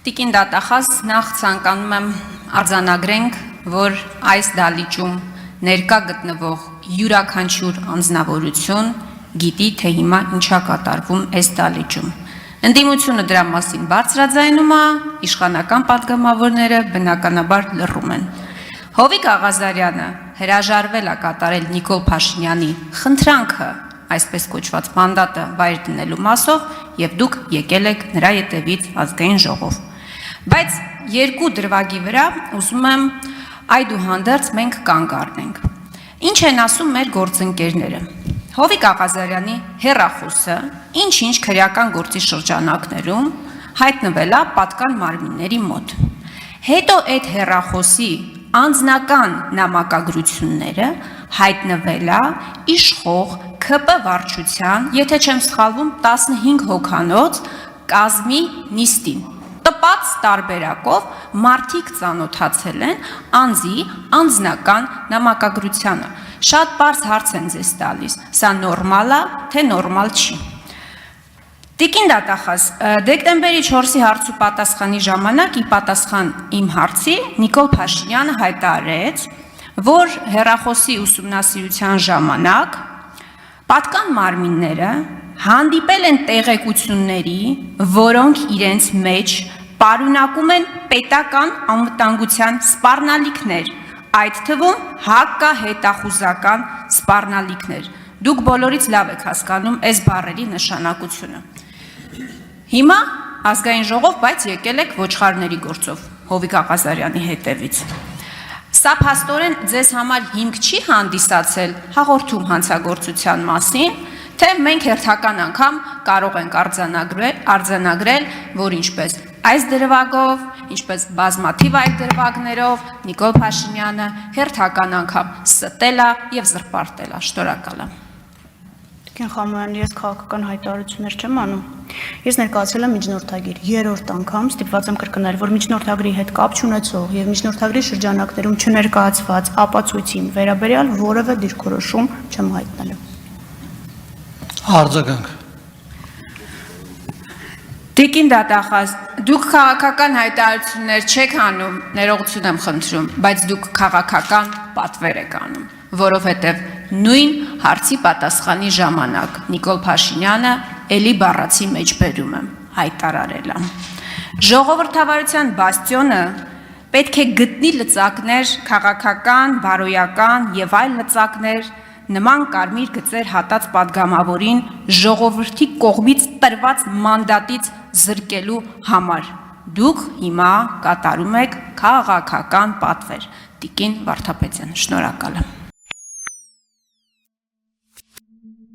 Տիկին դատախազ նախ ցանկանում եմ արձանագրենք, որ այս դալիճում ներկա գտնվող յուրաքանչյուր անձնավորություն գիտի, թե հիմա ինչա կատարվում այս դալիճում։ Ընդդիմությունը դրա մասին բարձրաձայնում է, իշխանական պատգամավորները բնականաբար լռում են։ Հովիկ Աղազարյանը հրաժարվել է կատարել Նիկոլ Փաշինյանի խնդրանքը, այսպես կոչված մանդատը վայր դնելու մասով, եւ դուք եկել եք նրա ետևից ազգային ժողով։ Բայց երկու դրվագի վրա ուզում եմ այդուհանդերձ մենք կանգ առնենք։ Ինչ են ասում մեր գործընկերները։ Հովիկ Աղազարյանի հեռախոսը ինչ-ինչ քրեական գործի շրջանակներում հայտնվել է պատկան մարմինների մոտ։ Հետո այդ հեռախոսի անձնական նամակագրությունները հայտնվել է իշխող ՔՊ վարչության, եթե չեմ սխալվում, 15 հոգանոց կազմի նիստին։ Տպած տարբերակով մարդիկ ծանոթացել են անձի անձնական նամակագրությանը։ Շատ բարձ հարց են ձեզ տալիս, սա նորմալ է, թե նորմալ չի։ Տիկին դատախազ, դեկտեմբերի 4-ի հարցու պատասխանի ժամանակ ի պատասխան իմ հարցի Նիկոլ Փաշինյանը հայտարարեց, որ հեռախոսի ուսումնասիրության ժամանակ պատկան մարմինները հանդիպել են տեղեկությունների, որոնք իրենց մեջ պարունակում են պետական անվտանգության սպառնալիքներ, այդ թվում հակահետախուզական սպառնալիքներ։ Դուք բոլորից լավ եք հասկանում այս բառերի նշանակությունը։ Հիմա ազգային ժողով, բայց եկել եք ոչխարների գործով Հովիկ Աղազարյանի հետևից։ Սա փաստորեն ձեզ համար հիմք չի հանդիսացել հաղորդում հանցագործության մասին, թե մենք հերթական անգամ կարող ենք արձանագրել, որ ինչպես այս դրվագով, ինչպես բազմաթիվ այլ դրվագներով Նիկոլ Փաշինյանը հերթական անգամ ստել է եւ զրպարտել է։ Շնորհակալ եմ։ Տիկին Խամոյան, ես քաղաքական հայտարարություններ չեմ անում։ Ես ներկայացրել եմ միջնորդագիր, երրորդ անգամ ստիպված եմ կրկնել, որ միջնորդագրի հետ կապ չունեցող եւ միջնորդագրի շրջանակներում չներկայացված ապացույցին վերաբերյալ որևէ դիրքորոշում չեմ հայտնելու։ Արձագանք։ Տիկին դատախազ, դուք քաղաքական հայտարարություններ չեք անում, ներողություն եմ խնդրում, բայց դուք քաղաքական պատվեր եք անում, որովհետև նույն հարցի պատասխանի ժամանակ Նիկոլ Փաշինյանը էլի բառացի մեջ բերում եմ, հայտարարել եմ։ Ժողովրդավարության բաստիոնը պետք է գտնի լծակներ, քաղաքական, բարոյական եւ այլ լծակներ, նման կարմիր գծեր հատած պատգամավորին ժողովրդի կողմից տրված մանդատից զրկելու համար։ Դուք հիմա կատարում եք քաղաքական պատվեր։ Տիկին Վարդապետյան, շնորհակալ եմ։